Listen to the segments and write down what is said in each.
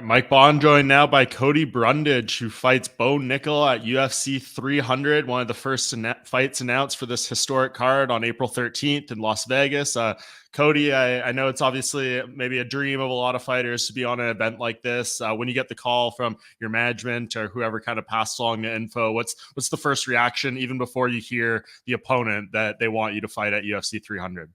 All right, Mike Bohn joined now by Cody Brundage, who fights Nickal at UFC 300, one of the first fights announced for this historic card on April 13th in Las Vegas. Cody, I know it's obviously maybe a dream of a lot of fighters to be on an event like this. When you get the call from your management or whoever kind of passed along the info, what's the first reaction, even before you hear the opponent that they want you to fight at UFC 300?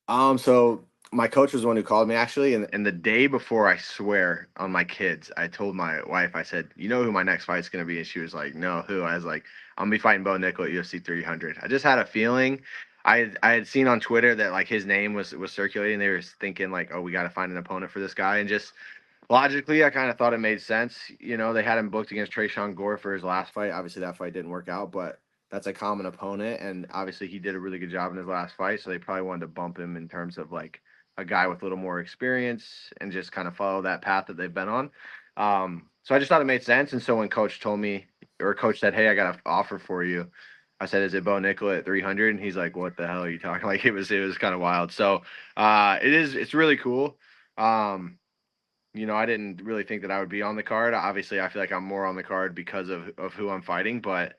So my coach was the one who called me actually, and the day before, I swear on my kids, I told my wife, I said, "You know who my next fight's gonna be?" And she was like, "No, who?" I was like, "I'm gonna be fighting Bohn Nickal at UFC 300." I just had a feeling. I had seen on Twitter that like his name was circulating. They were thinking like, "Oh, we got to find an opponent for this guy," and just logically, I kind of thought it made sense. They had him booked against Trayshawn Gore for his last fight. Obviously, that fight didn't work out, but that's a common opponent, and obviously, he did a really good job in his last fight. So they probably wanted to bump him in terms of like a guy with a little more experience and just kind of follow that path that they've been on. So I just thought it made sense. And so when coach told me, or coach said, "Hey, I got an offer for you," I said, "Is it Bohn Nickal at 300?" And he's like, "What the hell are you talking?" Like it was kind of wild. So it's really cool. Um, I didn't really think that I would be on the card. Obviously, I feel like I'm more on the card because of who I'm fighting, but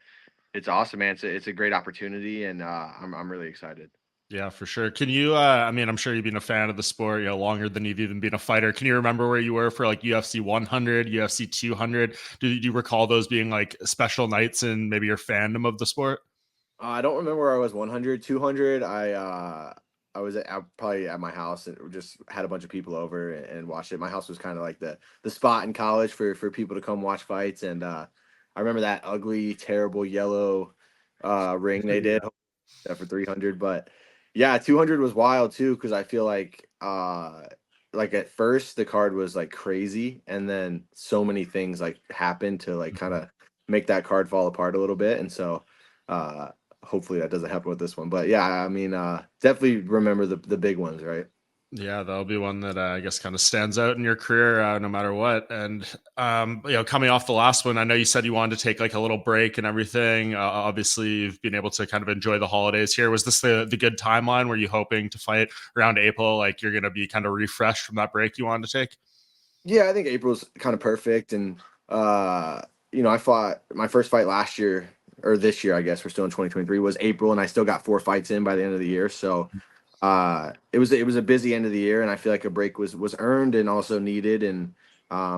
it's awesome, man. It's a great opportunity, and I'm really excited. Yeah, for sure. Can you, I mean, I'm sure you've been a fan of the sport, longer than you've even been a fighter. Can you remember where you were for like UFC 100, UFC 200? Do you recall those being like special nights in maybe your fandom of the sport? I don't remember where I was 100, 200. I was probably at my house and just had a bunch of people over and watched it. My house was kind of like the spot in college for people to come watch fights, and I remember that ugly, terrible yellow ring they did Yeah. for 300. But yeah, 200 was wild too because I feel like at first the card was like crazy, and then so many things like happened to like kind Mhm. of make that card fall apart a little bit, and so. Uh, Hopefully that doesn't happen with this one. But yeah, I mean, definitely remember the big ones, right? Yeah, that'll be one that I guess kind of stands out in your career, no matter what. And coming off the last one, I know you said you wanted to take like a little break and everything. Obviously, you've been able to kind of enjoy the holidays here. Was this the good timeline? Were you hoping to fight around April? Like you're going to be kind of refreshed from that break you wanted to take? Yeah, I think April's kind of perfect, and I fought my first fight last year or this year, I guess we're still in 2023, was April, and I still got 4 fights in by the end of the year. So it was a busy end of the year, and I feel like a break was earned and also needed, and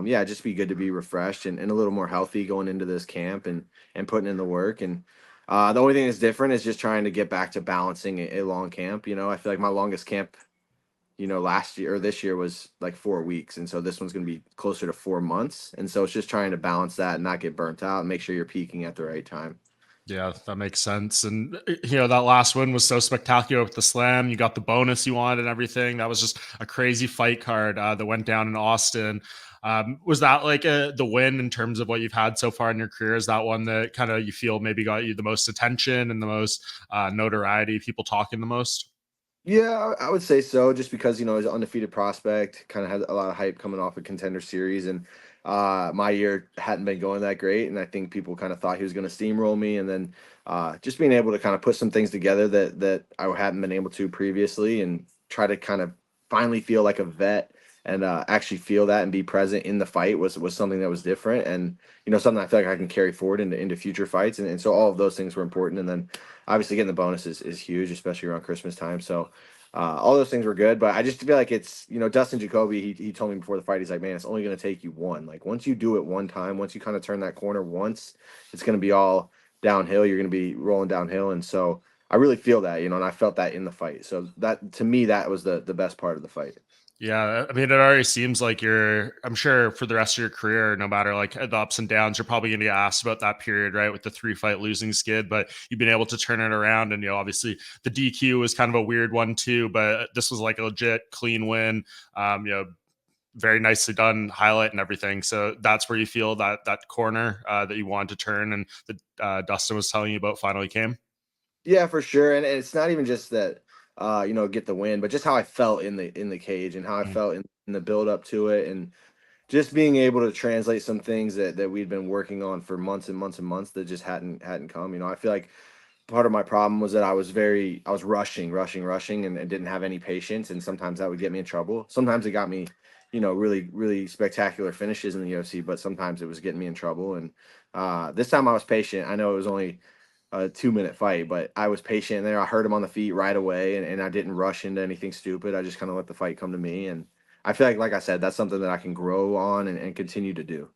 yeah, just be good to be refreshed and a little more healthy going into this camp and putting in the work. And the only thing that's different is just trying to get back to balancing a long camp. I feel like my longest camp last year or this year was like 4 weeks. And so this one's going to be closer to 4 months. And so it's just trying to balance that and not get burnt out and make sure you're peaking at the right time. Yeah, that makes sense. And that last one was so spectacular with the slam. You got the bonus you wanted and everything. That was just a crazy fight card that went down in Austin. Was that like the win in terms of what you've had so far in your career? Is that one that kind of you feel maybe got you the most attention and the most notoriety, people talking the most? Yeah, I would say so, just because, he's an undefeated prospect, kind of has a lot of hype coming off a contender series. And my year hadn't been going that great. And I think people kind of thought he was going to steamroll me. And then just being able to kind of put some things together that I hadn't been able to previously and try to kind of finally feel like a vet and actually feel that and be present in the fight was something that was different. And, something I feel like I can carry forward into future fights. And so all of those things were important. And then obviously getting the bonus is huge, especially around Christmas time. So all those things were good, but I just feel like it's Dustin Jacoby. He told me before the fight, he's like, man, it's only going to take you one. Like once you do it one time, once you kind of turn that corner once, it's going to be all downhill. You're going to be rolling downhill, and so I really feel that, and I felt that in the fight. So that to me, that was the best part of the fight. Yeah, I mean, it already seems like I'm sure for the rest of your career, no matter like the ups and downs, you're probably going to get asked about that period, right? With the 3 fight losing skid, but you've been able to turn it around. And, obviously the DQ was kind of a weird one too, but this was like a legit clean win. Very nicely done highlight and everything. So that's where you feel that corner that you wanted to turn and that Dustin was telling you about finally came. Yeah, for sure. And it's not even just that get the win, but just how I felt in the cage and how I Mm. felt in the build up to it, and just being able to translate some things that we'd been working on for months and months and months that just hadn't come. I feel like part of my problem was that I was rushing and didn't have any patience, and sometimes that would get me in trouble. Sometimes it got me, really, really spectacular finishes in the UFC, but sometimes it was getting me in trouble. And this time I was patient. I know it was only a 2-minute fight, but I was patient there. I heard him on the feet right away, and I didn't rush into anything stupid. I just kind of let the fight come to me. And I feel like I said, that's something that I can grow on and continue to do.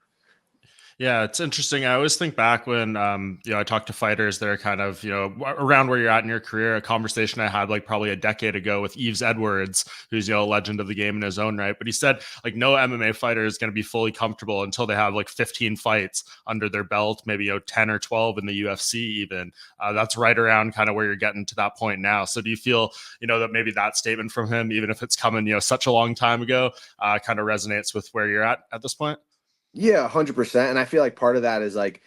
Yeah, it's interesting. I always think back when, I talk to fighters that are kind of, around where you're at in your career. A conversation I had like probably a decade ago with Yves Edwards, who's, a legend of the game in his own right. But he said like no MMA fighter is going to be fully comfortable until they have like 15 fights under their belt, maybe 10 or 12 in the UFC even. That's right around kind of where you're getting to that point now. So do you feel, that maybe that statement from him, even if it's coming, such a long time ago, kind of resonates with where you're at this point? Yeah, 100%. And I feel like part of that is like,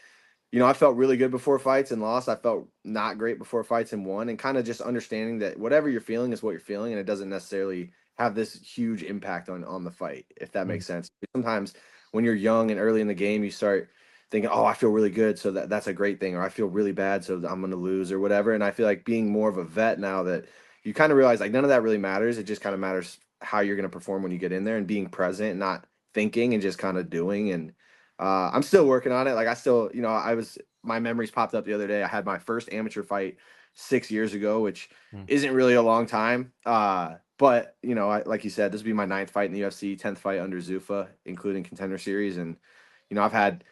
I felt really good before fights and lost. I felt not great before fights and won, and kind of just understanding that whatever you're feeling is what you're feeling, and it doesn't necessarily have this huge impact on the fight, if that makes sense. Sometimes when you're young and early in the game, you start thinking, "Oh, I feel really good, so that's a great thing," or "I feel really bad, so I'm going to lose," or whatever. And I feel like being more of a vet now, that you kind of realize like none of that really matters. It just kind of matters how you're going to perform when you get in there, and being present, not thinking, and just kind of doing. And I'm still working on it. Like I still, my memories popped up the other day. I had my first amateur fight 6 years ago, which isn't really a long time. But like you said, this will be my 9th fight in the UFC, 10th fight under Zuffa, including Contender Series. And I've had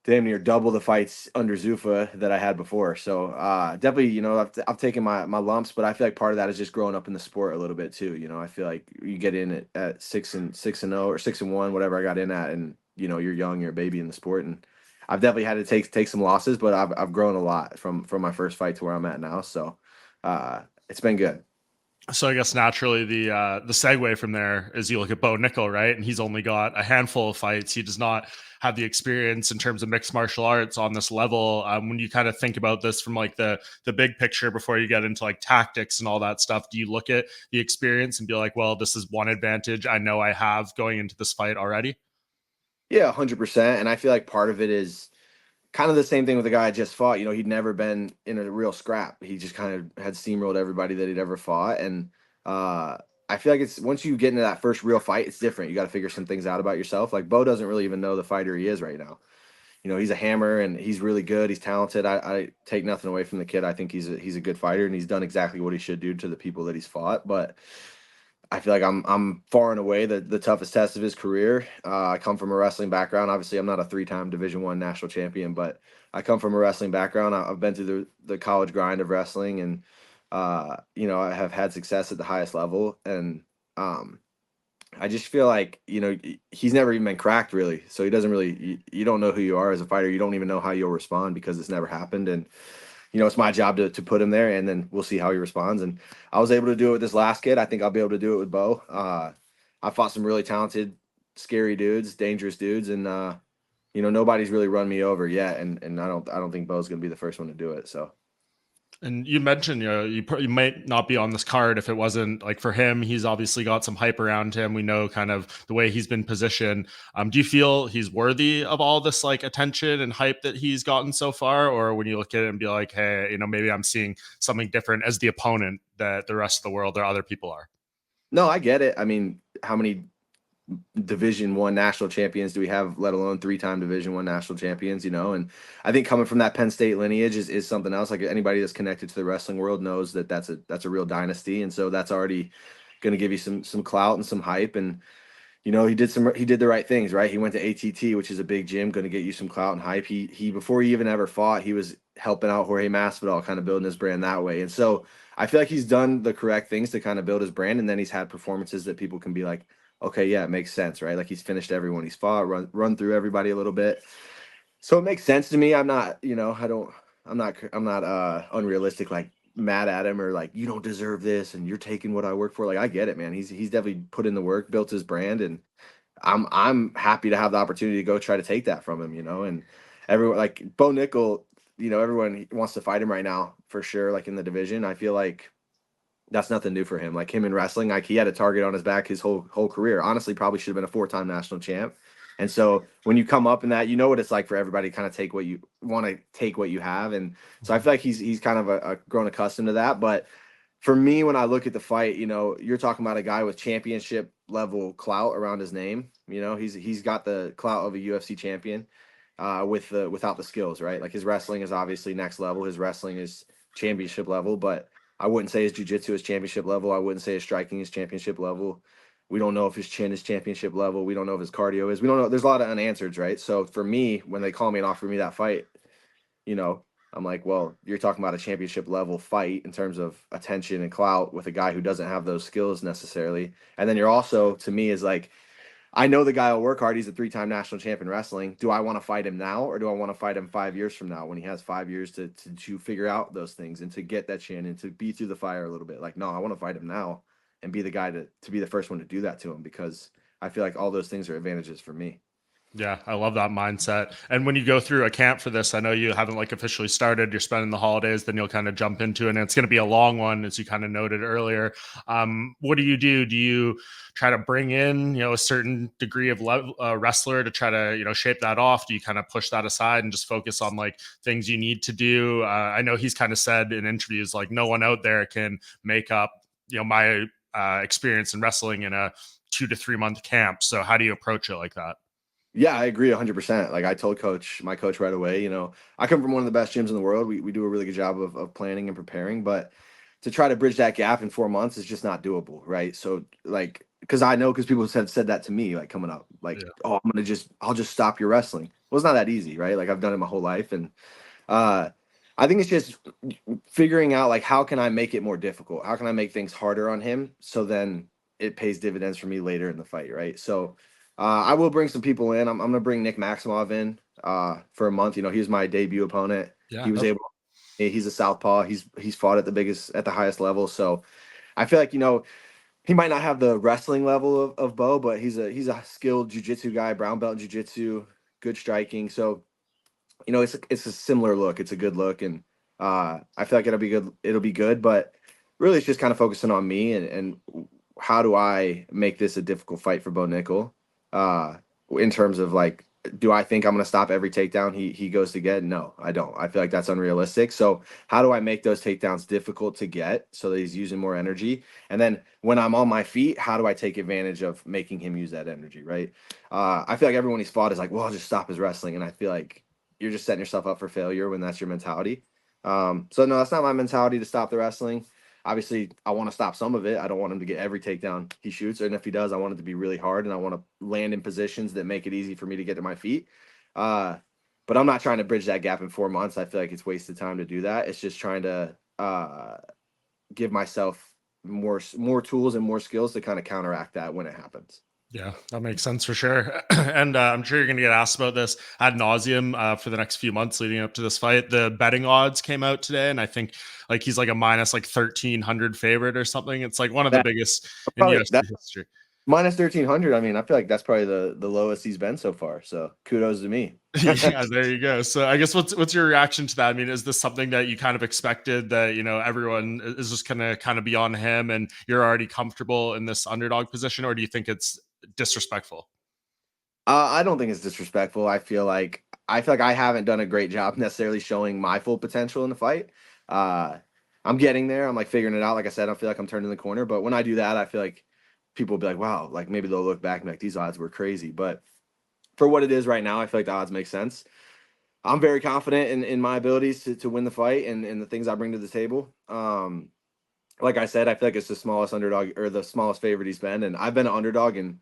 damn near double the fights under Zuffa that I had before. So definitely, I've taken my lumps, but I feel like part of that is just growing up in the sport a little bit too. I feel like you get in at 6-0 or 6-1, whatever I got in at, and you're young, you're a baby in the sport. And I've definitely had to take some losses, but I've grown a lot from my first fight to where I'm at now. So it's been good. So I guess naturally the segue from there is you look at Bo Nickal, right? And he's only got a handful of fights. He does not have the experience in terms of mixed martial arts on this level. When you kind of think about this from like the big picture before you get into like tactics and all that stuff, do you look at the experience and be like, well, this is one advantage I know I have going into this fight already? Yeah, 100%. And I feel like part of it is kind of the same thing with the guy I just fought. He'd never been in a real scrap. He just kind of had steamrolled everybody that he'd ever fought. And I feel like it's once you get into that first real fight, it's different. You got to figure some things out about yourself. Like Bo doesn't really even know the fighter he is right now. He's a hammer and he's really good. He's talented. I take nothing away from the kid. I think he's a good fighter and he's done exactly what he should do to the people that he's fought. But I feel like I'm far and away the toughest test of his career. I come from a wrestling background. Obviously, I'm not a 3-time Division I national champion, but I come from a wrestling background. I've been through the college grind of wrestling, and I have had success at the highest level. And I just feel like he's never even been cracked really, so he doesn't really. You don't know who you are as a fighter. You don't even know how you'll respond because it's never happened. And it's my job to put him there, and then we'll see how he responds. And I was able to do it with this last kid. I think I'll be able to do it with Bo. I fought some really talented, scary dudes, dangerous dudes, and nobody's really run me over yet. And I don't think Bo's gonna be the first one to do it. So. And you mentioned, you might not be on this card if it wasn't like for him. He's obviously got some hype around him. We know kind of the way he's been positioned. Do you feel he's worthy of all this like attention and hype that he's gotten so far? Or when you look at it and be like, hey, maybe I'm seeing something different as the opponent that the rest of the world or other people are? No, I get it. I mean, how many Division I national champions do we have, let alone 3-time Division I national champions, and I think coming from that Penn State lineage is something else. Like anybody that's connected to the wrestling world knows that that's a real dynasty, and so that's already going to give you some clout and some hype. And he did the right things, right? He went to ATT, which is a big gym, going to get you some clout and hype. He before he even ever fought, he was helping out Jorge Masvidal, kind of building his brand that way. And so I feel like he's done the correct things to kind of build his brand, and then he's had performances that people can be like, okay, yeah, it makes sense, right? Like he's finished everyone he's fought, run through everybody a little bit. So it makes sense to me. I'm not, I'm not unrealistic, like mad at him or like you don't deserve this and you're taking what I work for. Like I get it, man. He's definitely put in the work, built his brand, and I'm happy to have the opportunity to go try to take that from him, and everyone like Bo Nickal, everyone wants to fight him right now for sure, like in the division. I feel like that's nothing new for him. Like him in wrestling, like he had a target on his back his whole career. Honestly, probably should have been a 4-time national champ. And so when you come up in that, you know what it's like for everybody to kind of take what you want to take what you have. And so I feel like he's kind of a grown accustomed to that. But for me, when I look at the fight, you're talking about a guy with championship level clout around his name. You know, he's got the clout of a UFC champion, without the skills, right? Like his wrestling is obviously next level. His wrestling is championship level, but I wouldn't say his jiu-jitsu is championship level. I wouldn't say his striking is championship level. We don't know if his chin is championship level. We don't know if his cardio is. We don't know. There's a lot of unanswers, right? So for me, when they call me and offer me that fight, you know, I'm like, well, you're talking about a championship level fight in terms of attention and clout with a guy who doesn't have those skills necessarily. And then you're also, to me, is like, I know the guy will work hard. He's a 3-time national champion wrestling. Do I want to fight him now, or do I want to fight him 5 years from now when he has 5 years to figure out those things and to get that chin and to be through the fire a little bit? Like, no, I want to fight him now and be the guy to be the first one to do that to him, because I feel like all those things are advantages for me. Yeah, I love that mindset. And when you go through a camp for this, I know you haven't like officially started, you're spending the holidays, then you'll kind of jump into it. And it's going to be a long one, as you kind of noted earlier. What do you do? Do you try to bring in, a certain degree of wrestler to try to, shape that off? Do you kind of push that aside and just focus on like things you need to do? I know he's kind of said in interviews, like no one out there can make up, my experience in wrestling in a 2 to 3 month camp. So how do you approach it like that? Yeah, I agree 100%. Like I told my coach right away, I come from one of the best gyms in the world. We do a really good job of planning and preparing, but to try to bridge that gap in 4 months is just not doable, right? So like, because people have said that to me, like coming up, like, Yeah. oh, I'll just stop your wrestling. Well, it's not that easy, right? Like I've done it my whole life, and uh, I think it's just figuring out like how can I make it more difficult? How can I make things harder on him so then it pays dividends for me later in the fight, right? So I will bring some people in. I'm gonna bring Nick Maximov in for a month. He was my debut opponent. Yeah. He was able. He's a southpaw. He's fought at the highest level. So I feel like he might not have the wrestling level of Bo, but he's a skilled jujitsu guy, brown belt in jujitsu, good striking. So it's a similar look. It's a good look, and I feel like it'll be good. It'll be good, but really, it's just kind of focusing on me and how do I make this a difficult fight for Bo Nickal? In terms of like, do I think I'm going to stop every takedown he goes to get? No, I don't. I feel like that's unrealistic. So how do I make those takedowns difficult to get so that he's using more energy? And then when I'm on my feet, how do I take advantage of making him use that energy? Right. I feel like everyone he's fought is like, well, I'll just stop his wrestling, and I feel like you're just setting yourself up for failure when that's your mentality. So no, that's not my mentality to stop the wrestling. Obviously, I want to stop some of it. I don't want him to get every takedown he shoots, and if he does, I want it to be really hard, and I want to land in positions that make it easy for me to get to my feet. But I'm not trying to bridge that gap in 4 months. I feel like it's wasted time to do that. It's just trying to give myself more tools and more skills to kind of counteract that when it happens. Yeah, that makes sense for sure. And I'm sure you're going to get asked about this ad nauseum for the next few months leading up to this fight. The betting odds came out today, and I think like he's like a minus like 1,300 favorite or something. It's like one of the That biggest in probably UFC that history. minus 1,300. I mean, I feel like that's probably the lowest he's been so far. So kudos to me. Yeah, there you go. So I guess what's your reaction to that? I mean, is this something that you kind of expected that everyone is just gonna kind of be on him, and you're already comfortable in this underdog position, or do you think it's disrespectful? I don't think it's disrespectful. I feel like I haven't done a great job necessarily showing my full potential in the fight. Uh, I'm getting there. I'm like figuring it out. Like I said, I feel like I'm turning the corner. But when I do that, I feel like people will be like, "Wow!" Like maybe they'll look back and be like, "These odds were crazy." But for what it is right now, I feel like the odds make sense. I'm very confident in my abilities to win the fight and the things I bring to the table. Like I said, I feel like it's the smallest underdog or the smallest favorite he's been, and I've been an underdog in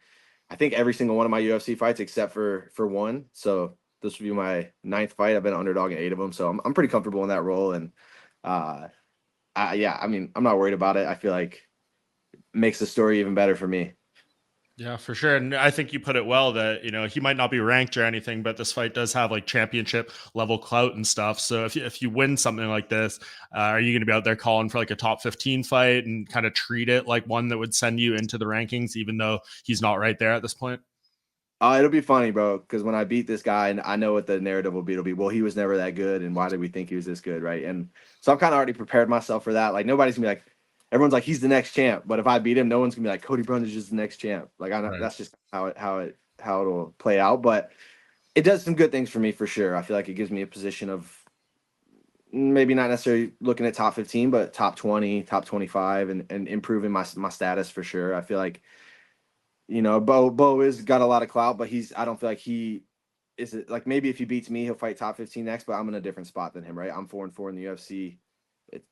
I think every single one of my UFC fights except for one. So this will be my ninth fight. I've been an underdog in 8 of them, so I'm pretty comfortable in that role. And uh, yeah, I mean, I'm not worried about it. I feel like it makes the story even better for me. Yeah, for sure. And I think you put it well that, he might not be ranked or anything, but this fight does have like championship level clout and stuff. So if you win something like this, are you going to be out there calling for like a top 15 fight and kind of treat it like one that would send you into the rankings, even though he's not right there at this point? It'll be funny, bro, because when I beat this guy, and I know what the narrative will be. It'll be, well, he was never that good, and why did we think he was this good, right? And so I'm kind of already prepared myself for that. Like nobody's gonna be like, everyone's like, he's the next champ, but if I beat him, no one's gonna be like, Cody Brundage is the next champ. Like I know Right. that's just how it'll play out. But it does some good things for me for sure. I feel like it gives me a position of maybe not necessarily looking at top 15, but top 20, top 25, and improving my status for sure. I feel like You know, Bo is got a lot of clout, but I don't feel like he is it like maybe if he beats me, he'll fight top 15 next, but I'm in a different spot than him, right? I'm 4-4 in the UFC.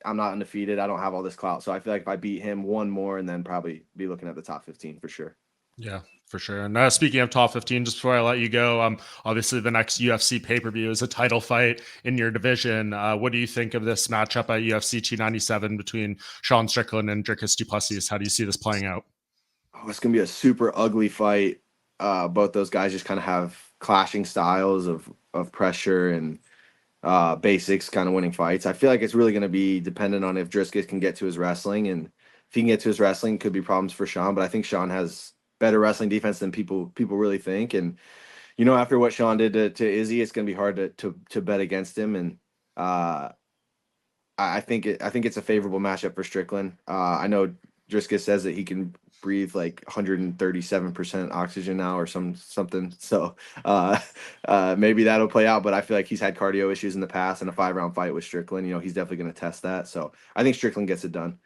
I'm not undefeated. I don't have all this clout. So I feel like if I beat him one more and then probably be looking at the top 15 for sure. Yeah, for sure. And speaking of top 15, just before I let you go, obviously the next UFC pay-per-view is a title fight in your division. What do you think of this matchup at UFC 297 between Sean Strickland and Dricus du Plessis? How do you see this playing out? Oh, it's gonna be a super ugly fight. Both those guys just kind of have clashing styles of pressure and basics, kind of winning fights. I feel like it's really gonna be dependent on if Driscus can get to his wrestling, and if he can get to his wrestling, could be problems for Sean. But I think Sean has better wrestling defense than people really think. And you know, after what Sean did to Izzy, it's gonna be hard to bet against him. And uh, I think it's a favorable matchup for Strickland. I know Driscus says that he can breathe like 137% oxygen now or something. So maybe that'll play out. But I feel like he's had cardio issues in the past, and a 5-round fight with Strickland, you know, he's definitely going to test that. So I think Strickland gets it done.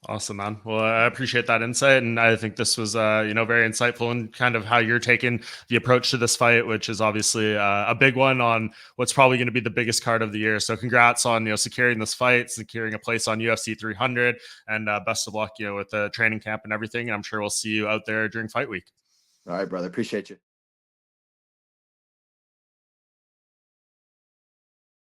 Awesome, man. Well, I appreciate that insight, and I think this was, very insightful and kind of how you're taking the approach to this fight, which is obviously a big one on what's probably going to be the biggest card of the year. So, congrats on securing this fight, securing a place on UFC 300, and best of luck, with the training camp and everything. I'm sure we'll see you out there during fight week. All right, brother. Appreciate you.